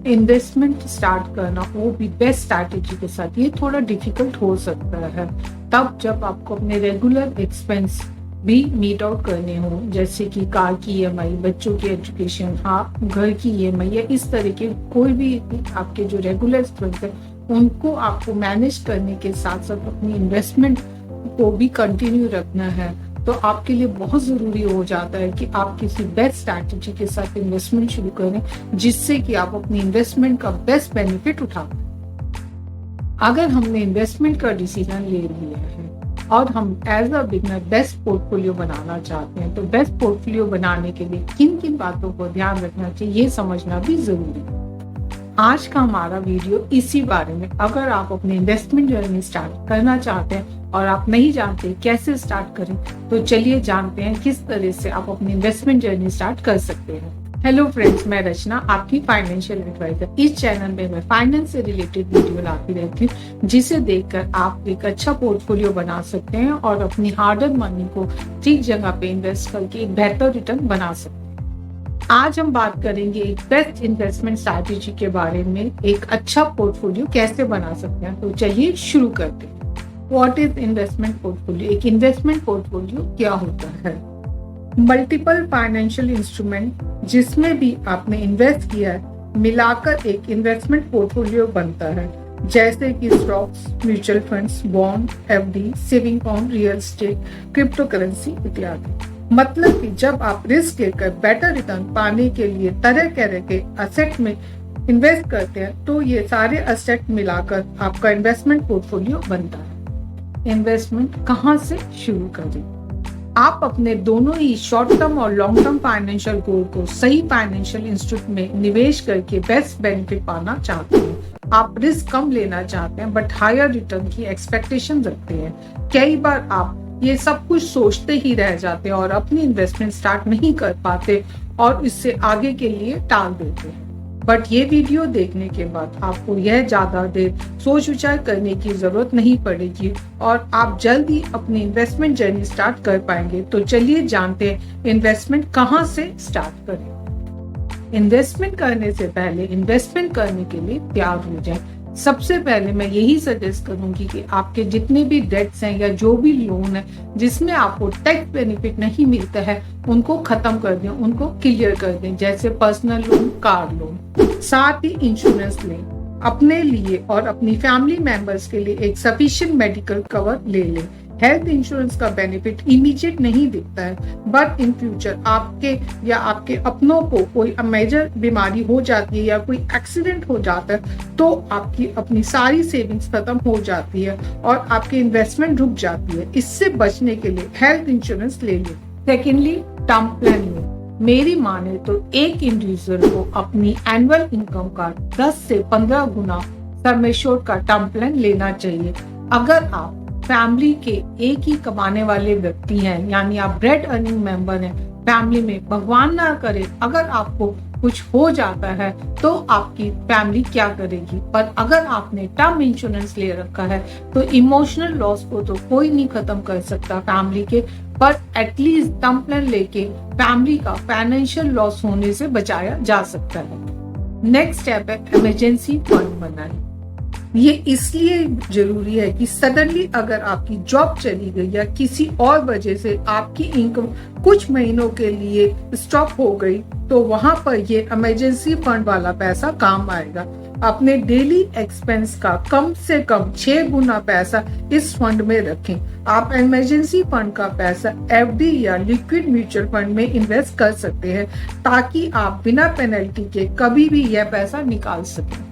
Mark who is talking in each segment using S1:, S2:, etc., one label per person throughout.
S1: Investment start करना, वो भी बेस्ट स्ट्रैटेजी के साथ, ये थोड़ा डिफिकल्ट हो सकता है तब जब आपको अपने रेगुलर एक्सपेंस भी मीट आउट करने हो, जैसे कि कार की ईएमआई, बच्चों की एजुकेशन, हाँ घर की ईएमआई, या इस तरह के कोई भी आपके जो रेगुलर एक्सपेंस है उनको आपको मैनेज करने के साथ साथ अपनी इन्वेस्टमेंट को भी कंटिन्यू रखना है। तो आपके लिए बहुत जरूरी हो जाता है कि आप किसी बेस्ट स्ट्रैटेजी के साथ इन्वेस्टमेंट शुरू करें, जिससे कि आप अपनी इन्वेस्टमेंट का बेस्ट बेनिफिट उठा। अगर हमने इन्वेस्टमेंट का डिसीजन ले लिया है और हम as a beginner best portfolio बनाना चाहते हैं, तो बेस्ट पोर्टफोलियो बनाने के लिए किन किन बातों को ध्यान रखना चाहिए, ये समझना भी जरूरी है। आज का हमारा वीडियो इसी बारे में। अगर आप अपनी इन्वेस्टमेंट जर्नी स्टार्ट करना चाहते हैं और आप नहीं जानते कैसे स्टार्ट करें, तो चलिए जानते हैं किस तरह से आप अपनी इन्वेस्टमेंट जर्नी स्टार्ट कर सकते हैं। हेलो फ्रेंड्स, मैं रचना, आपकी फाइनेंशियल एडवाइजर। इस चैनल में मैं फाइनेंस से रिलेटेड वीडियो लाती रहती हूँ, जिसे देखकर आप एक अच्छा पोर्टफोलियो बना सकते हैं और अपनी हार्ड अर्न मनी को ठीक जगह पे इन्वेस्ट करके एक बेहतर रिटर्न बना सकते हैं। आज हम बात करेंगे एक बेस्ट इन्वेस्टमेंट स्ट्रैटेजी के बारे में, एक अच्छा पोर्टफोलियो कैसे बना सकते हैं। तो चलिए शुरू करते हैं। What is investment portfolio? एक इन्वेस्टमेंट पोर्टफोलियो क्या होता है? मल्टीपल फाइनेंशियल इंस्ट्रूमेंट जिसमें भी आपने इन्वेस्ट किया है मिलाकर एक इन्वेस्टमेंट पोर्टफोलियो बनता है, जैसे कि stocks, mutual funds, bond, FD, saving account, real estate, crypto currency इत्यादि। मतलब कि जब आप रिस्क लेकर बेटर रिटर्न पाने के लिए तरह तरह के असेट में इन्वेस्ट करते हैं, तो ये सारे असेट मिलाकर आपका इन्वेस्टमेंट पोर्टफोलियो बनता है। इन्वेस्टमेंट कहाँ से शुरू करें? आप अपने दोनों ही शॉर्ट टर्म और लॉन्ग टर्म फाइनेंशियल गोल को सही फाइनेंशियल इंस्टीट्यूट में निवेश करके बेस्ट बेनिफिट पाना चाहते हैं। आप रिस्क कम लेना चाहते हैं बट हायर रिटर्न की एक्सपेक्टेशन रखते हैं। कई बार आप ये सब कुछ सोचते ही रह जाते हैं और अपनी इन्वेस्टमेंट स्टार्ट नहीं कर पाते और इससे आगे के लिए टाल देते हैं। बट ये वीडियो देखने के बाद आपको यह ज्यादा देर सोच विचार करने की जरूरत नहीं पड़ेगी और आप जल्द ही अपनी इन्वेस्टमेंट जर्नी स्टार्ट कर पाएंगे। तो चलिए जानते हैं इन्वेस्टमेंट कहाँ से स्टार्ट करें। इन्वेस्टमेंट करने से पहले इन्वेस्टमेंट करने के लिए तैयार हो जाए। सबसे पहले मैं यही सजेस्ट करूंगी कि आपके जितने भी डेट्स हैं या जो भी लोन है जिसमें आपको टैक्स बेनिफिट नहीं मिलता है, उनको खत्म कर दें, उनको क्लियर कर दें, जैसे पर्सनल लोन, कार लोन। साथ ही इंश्योरेंस लें, अपने लिए और अपनी फैमिली मेंबर्स के लिए एक सफिशिएंट मेडिकल कवर ले लें। हेल्थ इंश्योरेंस का बेनिफिट इमीडिएट नहीं दिखता है, बट इन फ्यूचर आपके या आपके अपनों को कोई मेजर बीमारी हो जाती है या कोई एक्सीडेंट हो जाता है, तो आपकी अपनी सारी सेविंग्स खत्म हो जाती है और आपकी इन्वेस्टमेंट रुक जाती है। इससे बचने के लिए हेल्थ इंश्योरेंस ले लें। सेकेंडली, टर्म प्लान लें। मेरी माने तो एक इंडिविजुअल को अपनी एनुअल इनकम का 10 से 15 गुना सम एश्योर्ड का टर्म प्लान लेना चाहिए। अगर आप फैमिली के एक ही कमाने वाले व्यक्ति हैं, यानी आप ब्रेड अर्निंग मेंबर हैं फैमिली में, भगवान ना करे अगर आपको कुछ हो जाता है तो आपकी फैमिली क्या करेगी। पर अगर आपने टर्म इंश्योरेंस ले रखा है तो इमोशनल लॉस को तो कोई नहीं खत्म कर सकता फैमिली के, पर एटलीस्ट टर्म प्लान लेके फैमिली का फाइनेंशियल लॉस होने से बचाया जा सकता है। नेक्स्ट स्टेप है इमरजेंसी फंड बनाना। ये इसलिए जरूरी है कि सडनली अगर आपकी जॉब चली गई या किसी और वजह से आपकी इनकम कुछ महीनों के लिए स्टॉप हो गई, तो वहां पर ये इमरजेंसी फंड वाला पैसा काम आएगा। अपने डेली एक्सपेंस का कम से कम 6 गुना पैसा इस फंड में रखें। आप इमरजेंसी फंड का पैसा एफडी या लिक्विड म्यूचुअल फंड में इन्वेस्ट कर सकते हैं, ताकि आप बिना पेनल्टी के कभी भी यह पैसा निकाल सकें।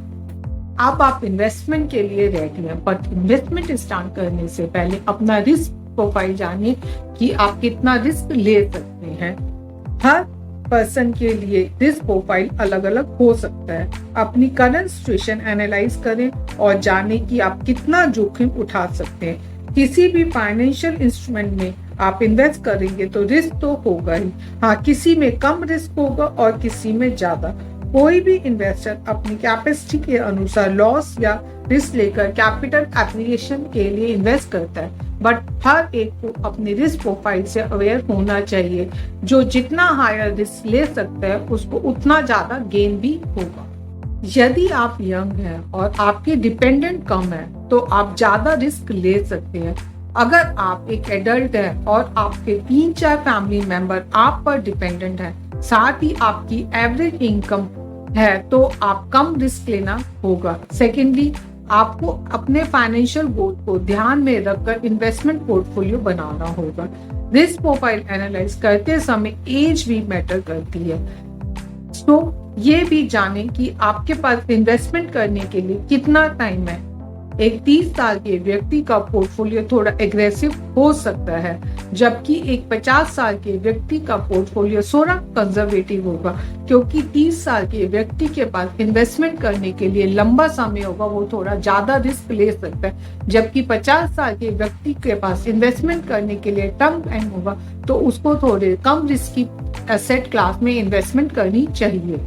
S1: अब आप इन्वेस्टमेंट के लिए रेडी हैं, बट इन्वेस्टमेंट स्टार्ट करने से पहले अपना रिस्क प्रोफाइल जानिए कि आप कितना रिस्क ले सकते हैं। हर पर्सन के लिए रिस्क प्रोफाइल अलग अलग हो सकता है। अपनी करंट सिचुएशन एनालाइज करें और जानें कि आप कितना जोखिम उठा सकते हैं। किसी भी फाइनेंशियल इंस्ट्रूमेंट में आप इन्वेस्ट करेंगे तो रिस्क तो होगा ही, हाँ किसी में कम रिस्क होगा और किसी में ज्यादा। कोई भी इन्वेस्टर अपनी कैपेसिटी के अनुसार लॉस या रिस्क लेकर कैपिटल एप्लीकेशन के लिए इन्वेस्ट करता है, बट हर एक को अपनी रिस्क प्रोफाइल से अवेयर होना चाहिए। जो जितना हायर रिस्क ले सकता है उसको उतना ज्यादा गेन भी होगा। यदि आप यंग हैं और आपके डिपेंडेंट कम है तो आप ज्यादा रिस्क ले सकते हैं। अगर आप एक एडल्ट हैं और आपके 3-4 फैमिली मेंबर आप पर डिपेंडेंट हैं, साथ ही आपकी एवरेज इनकम है, तो आप कम रिस्क लेना होगा। सेकेंडली, आपको अपने फाइनेंशियल गोल को ध्यान में रखकर इन्वेस्टमेंट पोर्टफोलियो बनाना होगा। रिस्क प्रोफाइल एनालाइज करते समय एज भी मैटर करती है, तो ये भी जानें कि आपके पास इन्वेस्टमेंट करने के लिए कितना टाइम है। एक 30 साल के व्यक्ति का पोर्टफोलियो थोड़ा एग्रेसिव हो सकता है, जबकि एक 50 साल के व्यक्ति का पोर्टफोलियो थोड़ा कंजर्वेटिव होगा, क्योंकि 30 साल के व्यक्ति के पास इन्वेस्टमेंट करने के लिए लंबा समय होगा, वो थोड़ा ज्यादा रिस्क ले सकता है। जबकि 50 साल के व्यक्ति के पास इन्वेस्टमेंट करने के लिए टर्म टाइम होगा, तो उसको थोड़े कम रिस्की एसेट क्लास में इन्वेस्टमेंट करनी चाहिए।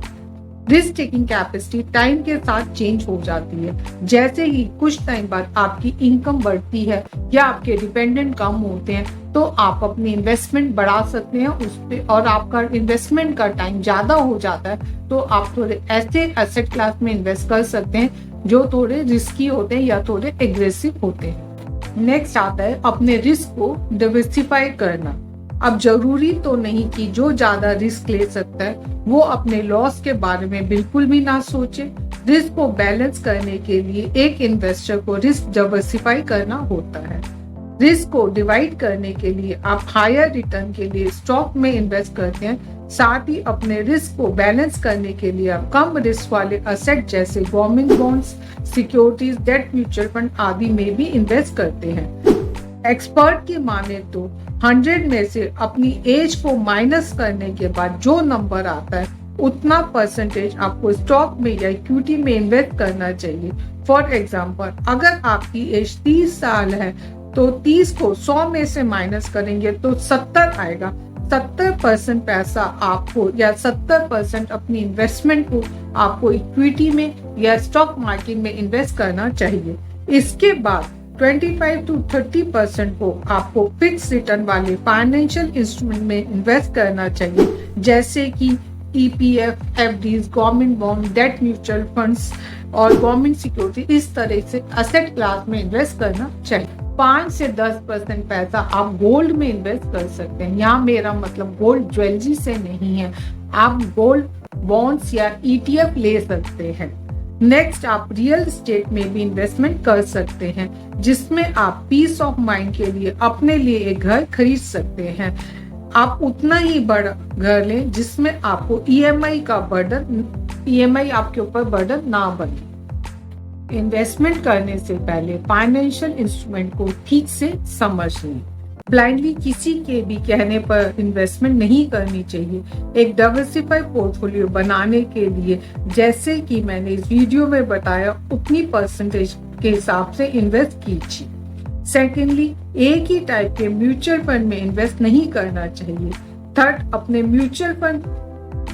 S1: रिस्क टेकिंग कैपेसिटी टाइम के साथ चेंज हो जाती है। जैसे ही कुछ टाइम बाद आपकी इनकम बढ़ती है या आपके डिपेंडेंट कम होते हैं, तो आप अपनी इन्वेस्टमेंट बढ़ा सकते हैं उस पे, और आपका इन्वेस्टमेंट का टाइम ज्यादा हो जाता है तो आप थोड़े ऐसे एसेट क्लास में इन्वेस्ट कर सकते हैं जो थोड़े रिस्की होते हैं या थोड़े एग्रेसिव होते हैं। नेक्स्ट आता है अपने रिस्क को डाइवर्सिफाई करना। अब जरूरी तो नहीं कि जो ज्यादा रिस्क ले सकता है वो अपने लॉस के बारे में बिल्कुल भी ना सोचे। रिस्क को बैलेंस करने के लिए एक इन्वेस्टर को रिस्क डाइवर्सिफाई करना होता है। रिस्क को डिवाइड करने के लिए आप हायर रिटर्न के लिए स्टॉक में इन्वेस्ट करते हैं, साथ ही अपने रिस्क को बैलेंस करने के लिए आप कम रिस्क वाले असेट जैसे government bonds, securities, debt mutual fund आदि में भी इन्वेस्ट करते हैं। एक्सपर्ट की माने तो 100 में से अपनी एज को माइनस करने के बाद जो नंबर आता है उतना परसेंटेज आपको स्टॉक में या इक्विटी में इन्वेस्ट करना चाहिए। फॉर एग्जांपल, अगर आपकी एज 30 साल है तो 30 को 100 में से माइनस करेंगे तो 70 आएगा। 70% पैसा आपको या 70% अपनी इन्वेस्टमेंट को आपको इक्विटी में या स्टॉक मार्केट में इन्वेस्ट करना चाहिए। इसके बाद 25 to 30% को आपको फिक्स रिटर्न वाले फाइनेंशियल इंस्ट्रूमेंट में इन्वेस्ट करना चाहिए, जैसे कि EPF, FDs, government bond, debt mutual funds और गवर्नमेंट सिक्योरिटी। इस तरह से असेट क्लास में इन्वेस्ट करना चाहिए। 5 से 10% पैसा आप गोल्ड में इन्वेस्ट कर सकते हैं। यहाँ मेरा मतलब गोल्ड ज्वेलरी से नहीं है, आप गोल्ड बॉन्ड्स या ETF ले सकते हैं। नेक्स्ट, आप रियल एस्टेट में भी इन्वेस्टमेंट कर सकते हैं, जिसमें आप पीस ऑफ माइंड के लिए अपने लिए एक घर खरीद सकते हैं। आप उतना ही बड़ा घर लें जिसमें आपको EMI आपके ऊपर बर्डन ना बने। इन्वेस्टमेंट करने से पहले फाइनेंशियल इंस्ट्रूमेंट को ठीक से समझ लें। ब्लाइंडली किसी के भी कहने पर इन्वेस्टमेंट नहीं करनी चाहिए। एक डाइवर्सिफाइड पोर्टफोलियो बनाने के लिए, जैसे कि मैंने इस वीडियो में बताया, उतनी परसेंटेज के हिसाब से इन्वेस्ट कीजिए। सेकेंडली, एक ही टाइप के म्यूचुअल फंड में इन्वेस्ट नहीं करना चाहिए। थर्ड, अपने म्यूचुअल फंड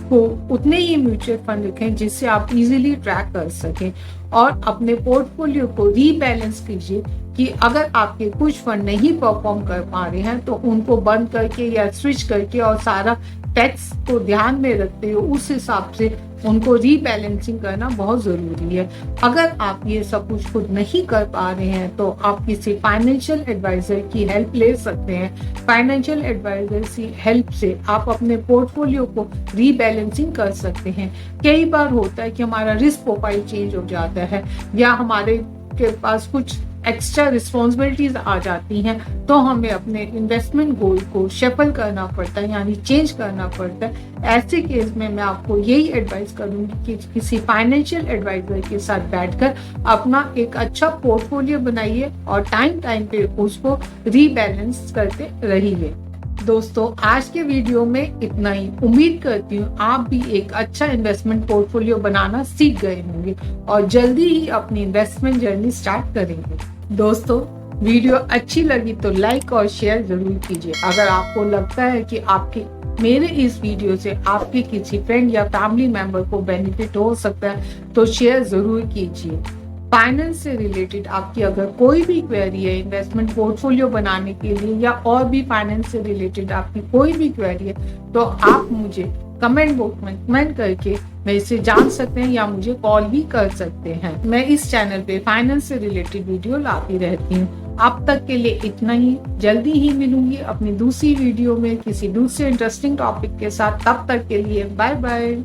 S1: को उतने ही म्यूचुअल फंड रखें जिससे आप इजीली ट्रैक कर सकें, और अपने पोर्टफोलियो को रीबैलेंस कीजिए कि अगर आपके कुछ फंड नहीं परफॉर्म कर पा रहे हैं तो उनको बंद करके या स्विच करके और सारा टैक्स को ध्यान में रखते हुए उस हिसाब से उनको रीबैलेंसिंग करना बहुत जरूरी है। अगर आप ये सब कुछ खुद नहीं कर पा रहे हैं तो आप किसी फाइनेंशियल एडवाइजर की हेल्प ले सकते हैं। फाइनेंशियल एडवाइजर की हेल्प से आप अपने पोर्टफोलियो को रीबैलेंसिंग कर सकते हैं। कई बार होता है कि हमारा रिस्क प्रोफाइल चेंज हो जाता है या हमारे के पास कुछ एक्स्ट्रा रिस्पॉन्सिबिलिटीज आ जाती हैं, तो हमें अपने इन्वेस्टमेंट गोल को शफल करना पड़ता है, यानी चेंज करना पड़ता है। ऐसे केस में मैं आपको यही एडवाइस करूंगी कि किसी फाइनेंशियल एडवाइजर के साथ बैठकर अपना एक अच्छा पोर्टफोलियो बनाइए और टाइम टाइम पे उसको रीबैलेंस करते रहिए। दोस्तों, आज के वीडियो में इतना ही। उम्मीद करती हूँ आप भी एक अच्छा इन्वेस्टमेंट पोर्टफोलियो बनाना सीख गए होंगे और जल्दी ही अपनी इन्वेस्टमेंट जर्नी स्टार्ट करेंगे। दोस्तों, वीडियो अच्छी लगी तो लाइक और शेयर जरूर कीजिए। अगर आपको लगता है कि आपके मेरे इस वीडियो से आपके किसी फ्रेंड या फैमिली मेंबर को बेनिफिट हो सकता है तो शेयर जरूर कीजिए। फाइनेंस से रिलेटेड आपकी अगर कोई भी क्वेरी है इन्वेस्टमेंट पोर्टफोलियो बनाने के लिए या और भी फाइनेंस से रिलेटेड आपकी कोई भी क्वेरी है तो आप मुझे कमेंट बॉक्स में कमेंट करके मेरे से जान सकते हैं या मुझे कॉल भी कर सकते हैं। मैं इस चैनल पे फाइनेंस से रिलेटेड वीडियो लाती रहती हूँ। अब तक के लिए इतना ही। जल्दी ही मिलूंगी अपनी दूसरी वीडियो में किसी दूसरे इंटरेस्टिंग टॉपिक के साथ। तब तक के लिए बाय बाय।